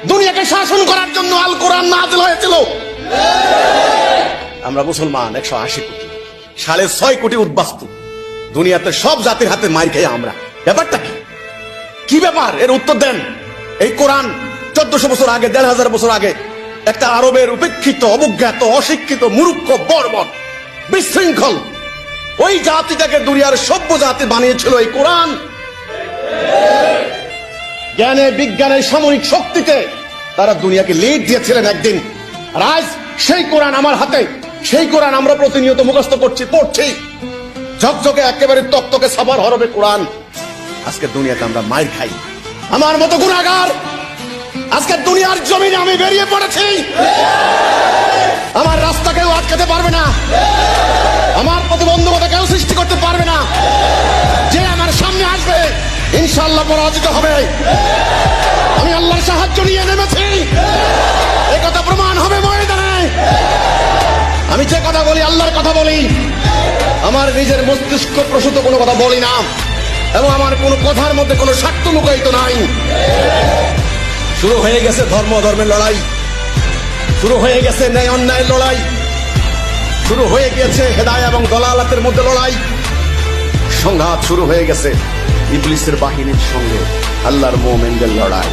দুনিয়াকে শাসন করার জন্য আল কোরআন নাযিল হয়েছিল। আমরা মুসলমান 180 কোটি, 6.5 কোটি উদ্বাস্তু, দুনিয়াতে সব জাতির হাতে মার খেয়ে আমরা। ব্যাপারটা কি? কি ব্যাপার? এর উত্তর দেন। এই কোরআন 1400 বছর আগে, 1500 বছর আগে একটা আরবের উপেক্ষিত, অবজ্ঞাত, অশিক্ষিত, মূর্খ, বর্বর, বিশৃঙ্খল ওই জাতিটাকে দুনিয়ার সভ্য জাতি বানিয়েছিল এই কোরআন। জ্ঞানে, বিজ্ঞানে, সামরিক শক্তিতে তারা দুনিয়াকে লিড দিয়েছিলেন একদিন। আর আজ সেই কোরআন আমার হাতে, সেই কোরআন আমরা প্রতিনিয়ত মুখস্থ করছি, পড়ছি। ঝকঝকে একেবারে তক্তকে সাবার হরবে কোরআন। আজকে দুনিয়াতে আমরা মাইর খাই। আমার মতো গুনাহগার আজকে দুনিয়ার জমিনে আমি বেরিয়ে পড়েছি। আমার রাস্তা কেউ আটকাতে পারবে না, আমার প্রতিবন্ধকতা কেউ সৃষ্টি করতে পারবে না। যে আমার সামনে আসবে ইনশাআল্লাহ পরাজিত হবে। আমি আল্লাহর সাহায্য নিয়ে নেমেছি, এই কথা প্রমাণ হবে ময়দানে। আমি যে কথা বলি আল্লাহর কথা বলি, আমার নিজের মস্তিষ্ক প্রসূত কোনো কথা বলি না, এবং আমার কোনো কথার মধ্যে কোনো স্বার্থ লুকায়িত নাই। শুরু হয়ে গেছে ধর্ম ধর্মের লড়াই, শুরু হয়ে গেছে ন্যায় অন্যায়ের লড়াই, শুরু হয়ে গেছে হেদায়া এবং দলালাতের মধ্যে লড়াই। সংঘাত শুরু হয়ে গেছে ইবলিসের বাহিনীর সঙ্গে আল্লাহর মুমিনদের লড়াই।